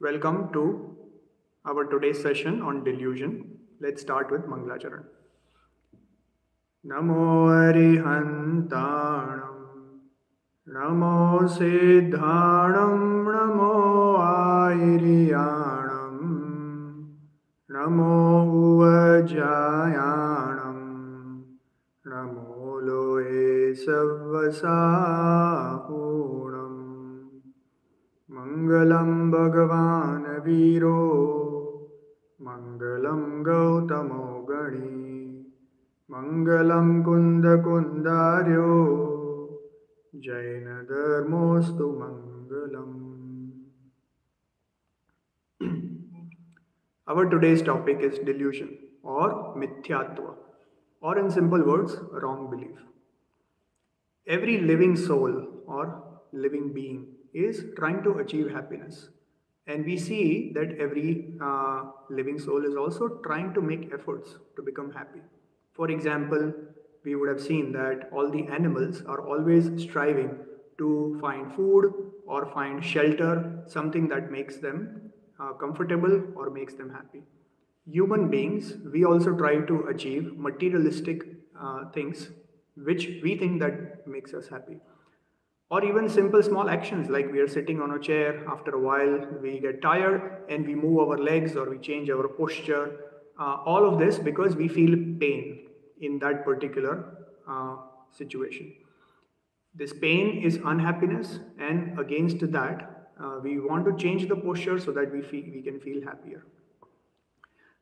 Welcome to our today's session on delusion. Let's start with Mangalacharan. Namo Arihantanam, Namo Siddhanam, Namo Airiyanam, Namo Uvajayanam, Namo Loe Savvasahunam. Mangalam Bhagavan Viro, Mangalam Gautamo Gani, Mangalam Kunda Kundaryo, Jaina Dharmostu Mangalam. Our today's topic is delusion or Mithyatva, or in simple words, wrong belief. Every living soul or living being is trying to achieve happiness. And we see that every living soul is also trying to make efforts to become happy. For example, we would have seen that all the animals are always striving to find food or find shelter, something that makes them comfortable or makes them happy. Human beings, we also try to achieve materialistic things which we think that makes us happy, or even simple small actions like we are sitting on a chair, after a while we get tired and we move our legs or we change our posture, all of this because we feel pain in that particular situation. This pain is unhappiness, and against that we want to change the posture so that we can feel happier.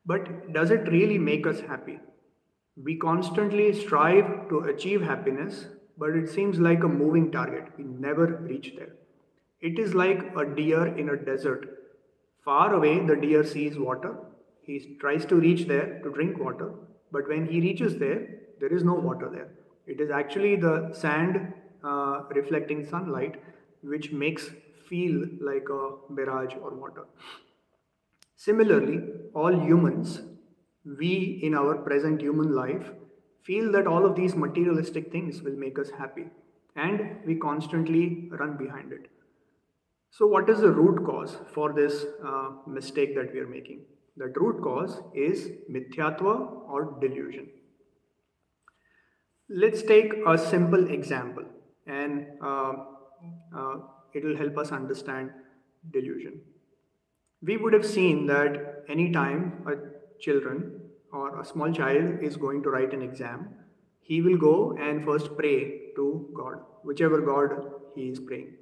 But does it really make us happy? We constantly strive to achieve happiness, but it seems like a moving target. We never reach there. It is like a deer in a desert. Far away, the deer sees water. He tries to reach there to drink water, but when he reaches there, there is no water there. It is actually the sand reflecting sunlight which makes feel like a mirage or water. Similarly, all humans, we in our present human life, feel that all of these materialistic things will make us happy, and we constantly run behind it. So, what is the root cause for this mistake that we are making? The root cause is Mithyatva or delusion. Let's take a simple example, and it will help us understand delusion. We would have seen that anytime a children or a small child is going to write an exam, he will go and first pray to God, whichever God he is praying.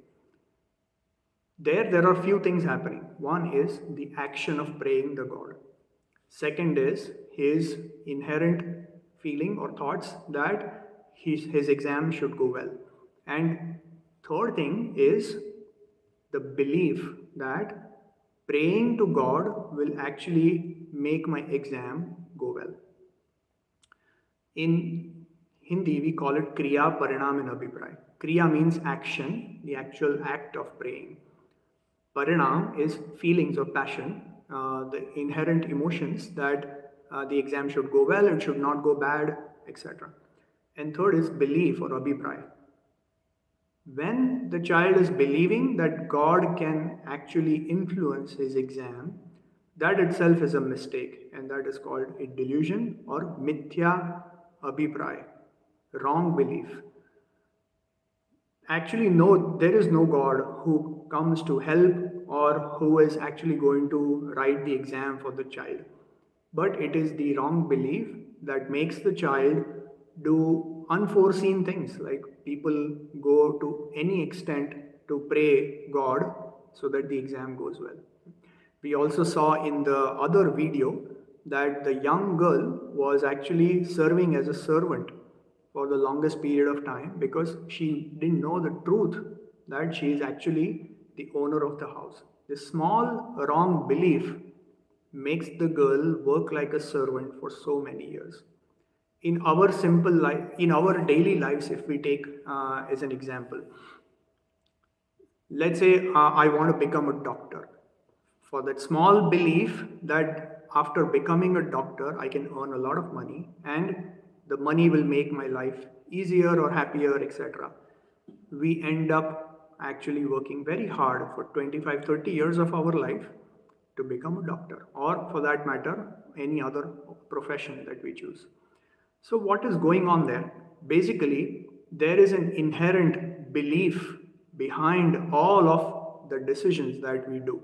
There are few things happening. One is the action of praying the God. Second is his inherent feeling or thoughts that his exam should go well. And third thing is the belief that praying to God will actually make my exam go well. In Hindi, we call it Kriya, Parinam, and Abhipray. Kriya means action, the actual act of praying. Parinam is feelings or passion, the inherent emotions that the exam should go well, it should not go bad, etc. And third is belief or Abhipray. When the child is believing that God can actually influence his exam, that itself is a mistake, and that is called a delusion or mithya abhipray, wrong belief. Actually, no, there is no God who comes to help or who is actually going to write the exam for the child. But it is the wrong belief that makes the child do unforeseen things, like people go to any extent to pray God so that the exam goes well. We also saw in the other video that the young girl was actually serving as a servant for the longest period of time because she didn't know the truth that she is actually the owner of the house. This small wrong belief makes the girl work like a servant for so many years. In our simple life, in our daily lives, if we take as an example, let's say I want to become a doctor. For that small belief that after becoming a doctor, I can earn a lot of money and the money will make my life easier or happier, etc. We end up actually working very hard for 25, 30 years of our life, to become a doctor, or for that matter, any other profession that we choose. So, what is going on there? Basically, there is an inherent belief behind all of the decisions that we do,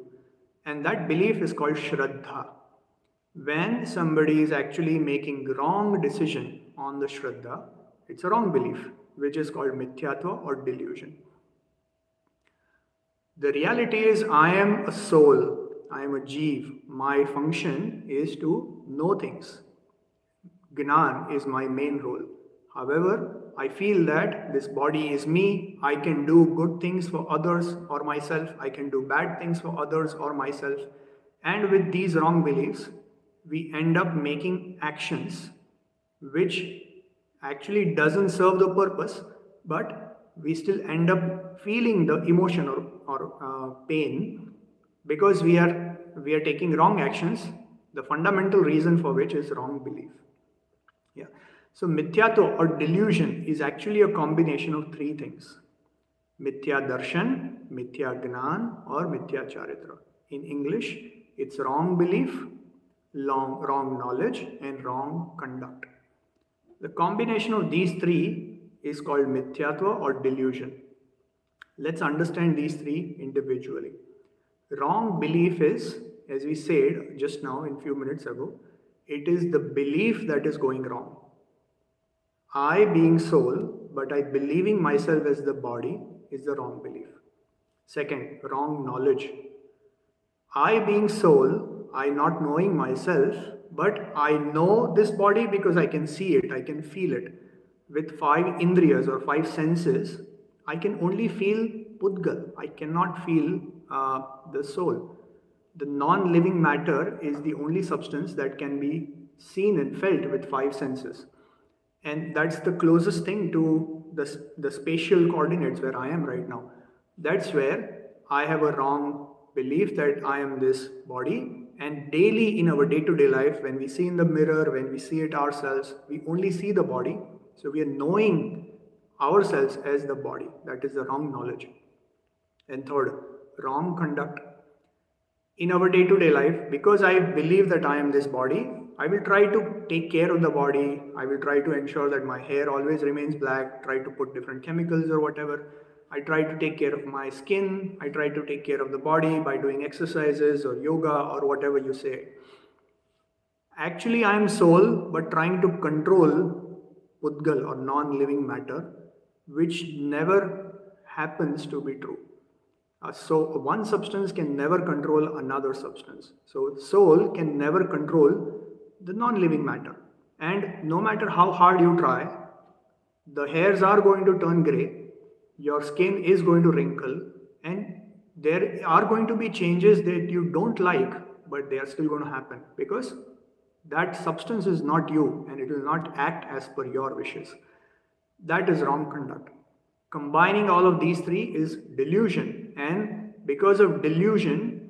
and that belief is called Shraddha. When somebody is actually making wrong decision on the Shraddha, it's a wrong belief, which is called Mithyatva or delusion. The reality is, I am a soul, I am a JEEV. My function is to know things. Gnan is my main role. However, I feel that this body is me. I can do good things for others or myself. I can do bad things for others or myself. And with these wrong beliefs, we end up making actions which actually doesn't serve the purpose, but we still end up feeling the emotion or pain because we are taking wrong actions, the fundamental reason for which is wrong belief. Yeah. So Mithyatva or delusion is actually a combination of three things: Mithya Darshan, Mithya Gnan, or Mithya Charitra. In English, it's wrong belief, wrong knowledge, and wrong conduct. The combination of these three is called Mithyatva or delusion. Let's understand these three individually. Wrong belief is, as we said just now in few minutes ago, it is the belief that is going wrong. I being soul, but I believing myself as the body is the wrong belief. Second, wrong knowledge. I being soul, I not knowing myself, but I know this body because I can see it, I can feel it. With 5 indriyas or 5 senses, I can only feel Pudgal. I cannot feel the soul. The non-living matter is the only substance that can be seen and felt with 5 senses. And that's the closest thing to the spatial coordinates where I am right now. That's where I have a wrong belief that I am this body. And daily in our day-to-day life, when we see in the mirror, when we see it ourselves, we only see the body. So we are knowing ourselves as the body. That is the wrong knowledge. And third, wrong conduct. In our day-to-day life, because I believe that I am this body, I will try to take care of the body. I will try to ensure that my hair always remains black, try to put different chemicals or whatever. I try to take care of my skin. I try to take care of the body by doing exercises or yoga or whatever you say. Actually, I am soul, but trying to control Pudgal or non-living matter, which never happens to be true. So one substance can never control another substance. So soul can never control the non-living matter. And no matter how hard you try, the hairs are going to turn grey, your skin is going to wrinkle, and there are going to be changes that you don't like, but they are still going to happen because that substance is not you and it will not act as per your wishes. That is wrong conduct. Combining all of these three is delusion, and because of delusion,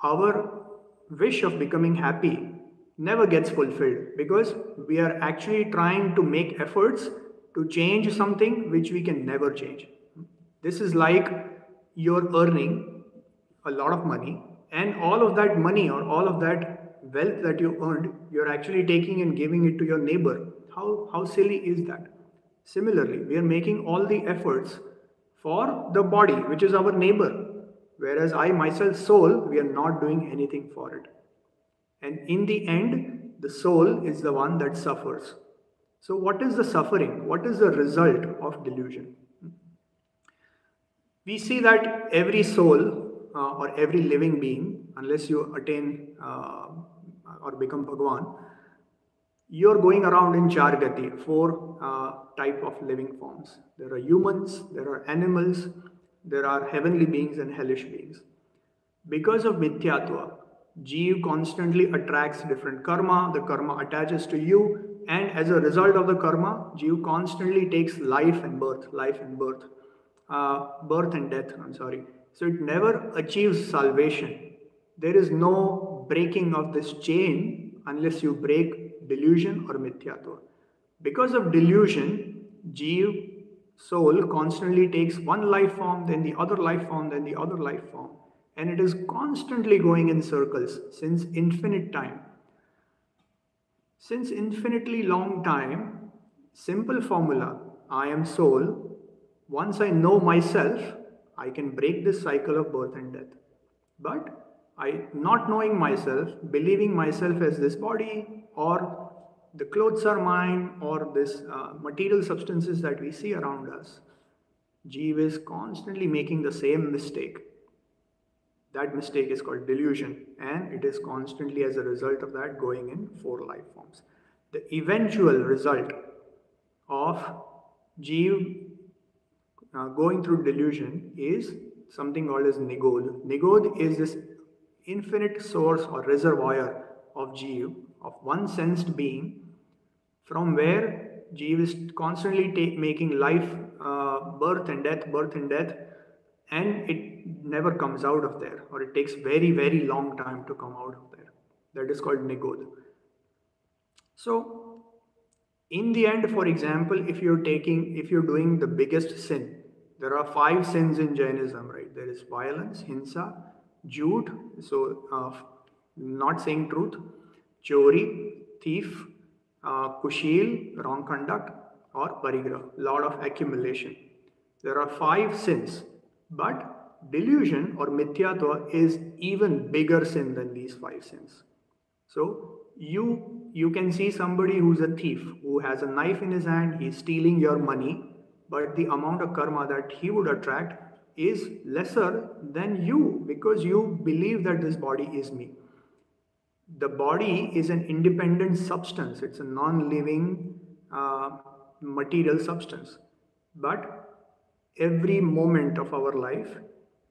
our wish of becoming happy never gets fulfilled because we are actually trying to make efforts to change something which we can never change. This is like you're earning a lot of money, and all of that money or all of that wealth that you earned, you're actually taking and giving it to your neighbor. How silly is that? Similarly, we are making all the efforts for the body, which is our neighbor, whereas I myself, soul, we are not doing anything for it. And in the end, the soul is the one that suffers. So what is the suffering? What is the result of delusion? We see that every soul or every living being, unless you attain or become Bhagwan, you're going around in Chargati, 4 type of living forms. There are humans, there are animals, there are heavenly beings and hellish beings. Because of Mithyatva, JEEV constantly attracts different karma, the karma attaches to you, and as a result of the karma, JEEV constantly takes life and birth, birth and death, So it never achieves salvation. There is no breaking of this chain unless you break delusion or Mithyatva. Because of delusion, JEEV, soul, constantly takes one life form, then the other life form, then the other life form. and it is constantly going in circles since infinite time. Since infinitely long time, simple formula, I am soul. Once I know myself, I can break this cycle of birth and death. But not knowing myself, believing myself as this body, or the clothes are mine, or this material substances that we see around us, JEEV is constantly making the same mistake. That mistake is called delusion, and it is constantly, as a result of that, going in 4 life forms. The eventual result of JEEV going through delusion is something called as Nigod. Nigod is this infinite source or reservoir of JEEV, of one sensed being, from where JEEV is constantly making life, birth and death, and it never comes out of there, or it takes very, very long time to come out of there. That is called Nigod. So, in the end, for example, if you're doing the biggest sin, there are 5 sins in Jainism, right? There is violence, hinsa, jhoot, so not saying truth, chori, thief, kushil, wrong conduct, or parigrah, lot of accumulation. There are 5 sins, but delusion or mithyatva is even bigger sin than these 5 sins. So you can see somebody who's a thief, who has a knife in his hand, he's stealing your money, but the amount of karma that he would attract is lesser than you, because you believe that this body is me. The body is an independent substance, it's a non-living material substance. But every moment of our life,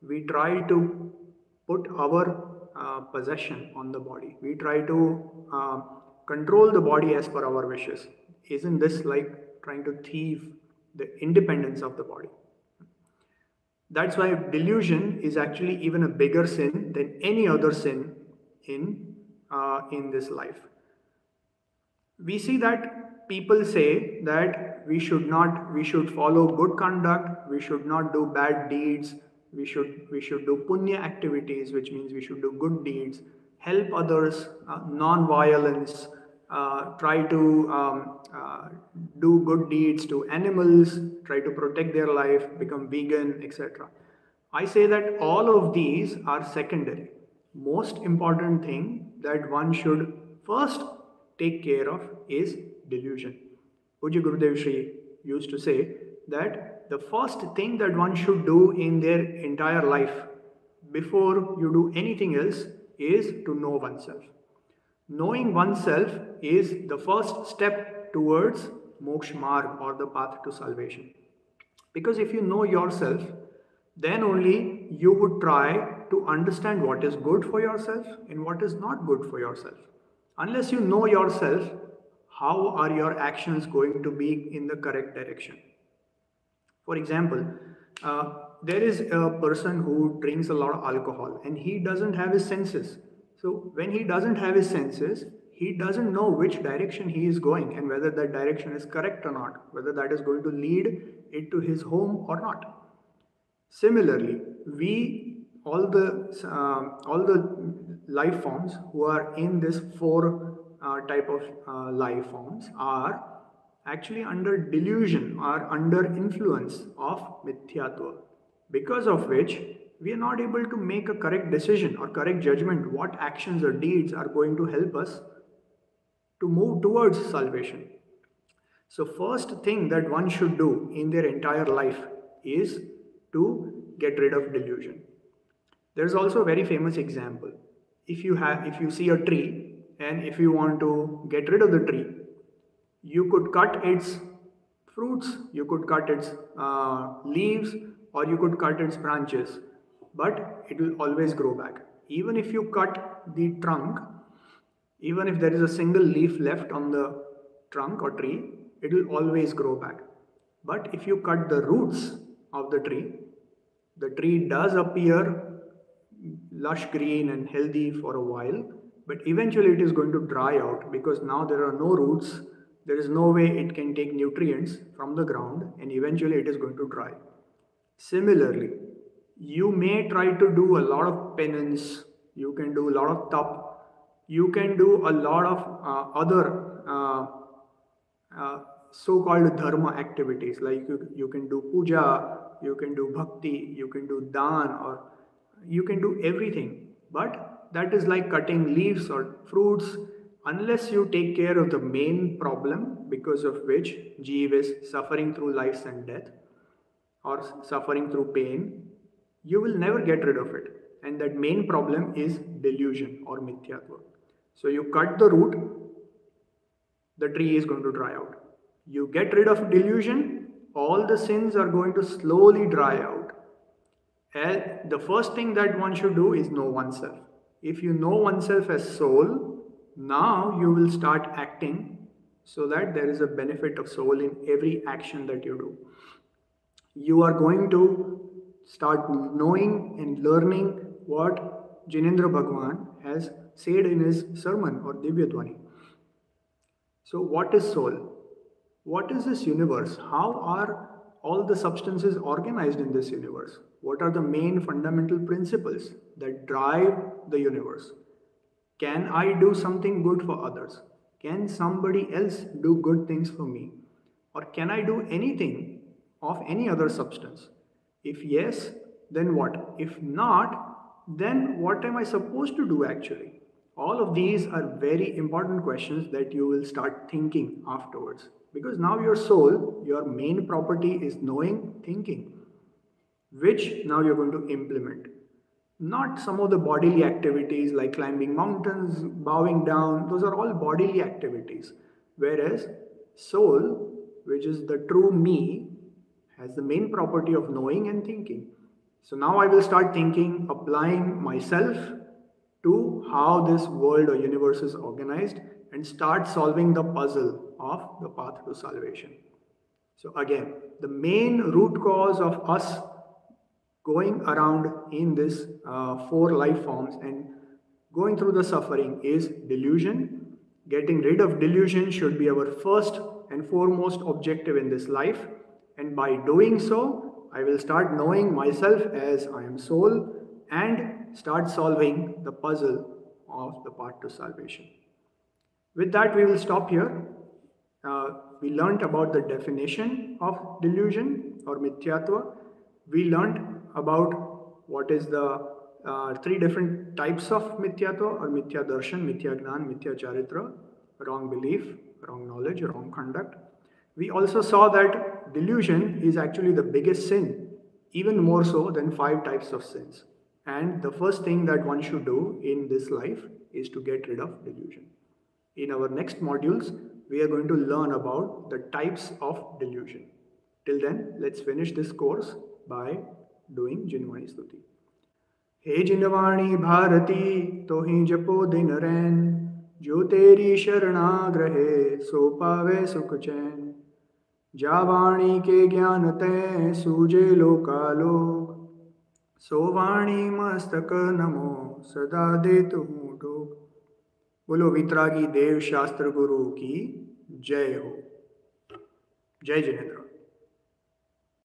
we try to put our possession on the body. We try to control the body as per our wishes. Isn't this like trying to thieve the independence of the body? That's why delusion is actually even a bigger sin than any other sin in this life. We see that people say that we should follow good conduct, we should not do bad deeds, we should do punya activities, which means we should do good deeds, help others, non-violence, try to do good deeds to animals, try to protect their life, become vegan, etc. I say that all of these are secondary. Most important thing that one should first take care of is delusion. Pujya Gurudev Shri used to say that the first thing that one should do in their entire life before you do anything else is to know oneself. Knowing oneself is the first step towards moksha marg, or the path to salvation. Because if you know yourself, then only you would try to understand what is good for yourself and what is not good for yourself. Unless you know yourself, how are your actions going to be in the correct direction? For example, there is a person who drinks a lot of alcohol and he doesn't have his senses. So when he doesn't have his senses, he doesn't know which direction he is going and whether that direction is correct or not, whether that is going to lead it to his home or not. Similarly, all the life forms who are in this 4 type of life forms are actually under delusion, are under influence of mithyatva, because of which we are not able to make a correct decision or correct judgment what actions or deeds are going to help us to move towards salvation. So first thing that one should do in their entire life is to get rid of delusion. There's also a very famous example. If you see a tree and if you want to get rid of the tree, you could cut its fruits, you could cut its leaves, or you could cut its branches, but it will always grow back. Even if you cut the trunk, even if there is a single leaf left on the trunk or tree, it will always grow back. But if you cut the roots of the tree does appear lush green and healthy for a while, but eventually it is going to dry out because now there are no roots, there is no way it can take nutrients from the ground, and eventually it is going to dry. Similarly, You may try to do a lot of penance, you can do a lot of tap, you can do a lot of other so-called dharma activities, like you can do puja, you can do bhakti, you can do dan, or you can do everything. But that is like cutting leaves or fruits. Unless you take care of the main problem because of which Jeev is suffering through life and death, or suffering through pain, you will never get rid of it. And that main problem is delusion or mithyatva. So you cut the root, the tree is going to dry out. You get rid of delusion, all the sins are going to slowly dry out. And the first thing that one should do is know oneself. If you know oneself as soul, now you will start acting so that there is a benefit of soul in every action that you do. You are going to start knowing and learning what Jinendra Bhagwan has said in his sermon or Divyadvani. So what is soul? What is this universe? How are all the substances organized in this universe? What are the main fundamental principles that drive the universe? Can I do something good for others? Can somebody else do good things for me? Or can I do anything of any other substance? If yes, then what? If not, then what am I supposed to do actually? All of these are very important questions that you will start thinking afterwards. Because now your soul, your main property is knowing, thinking, which now you're going to implement. Not some of the bodily activities like climbing mountains, bowing down, those are all bodily activities. Whereas soul, which is the true me, has the main property of knowing and thinking. So now I will start thinking, applying myself to how this world or universe is organized and start solving the puzzle of the path to salvation. So again, the main root cause of us going around in this four life forms and going through the suffering is delusion. Getting rid of delusion should be our first and foremost objective in this life. And by doing so, I will start knowing myself as I am soul and start solving the puzzle of the path to salvation. With that, we will stop here. We learnt about the definition of delusion or mithyatva. We learnt about what is the three different types of mithyatva or mithya darshan, mithya gnan, mithya charitra, wrong belief, wrong knowledge, wrong conduct. We also saw that delusion is actually the biggest sin, even more so than 5 types of sins. And the first thing that one should do in this life is to get rid of delusion. In our next modules, we are going to learn about the types of delusion. Till then, let's finish this course by doing Jinvani Stuti. He Jinvani Bharati, tohi japo din ren, jo teri sharanagrahe, so pave sukh chain. जावाणी के ज्ञान ते सूजे लोकालोक, सोवाणी मस्तक नमो सदा देत हूँ डोक। बोलो वितरागी देव शास्त्र गुरु की जय हो। जय जिनेंद्र।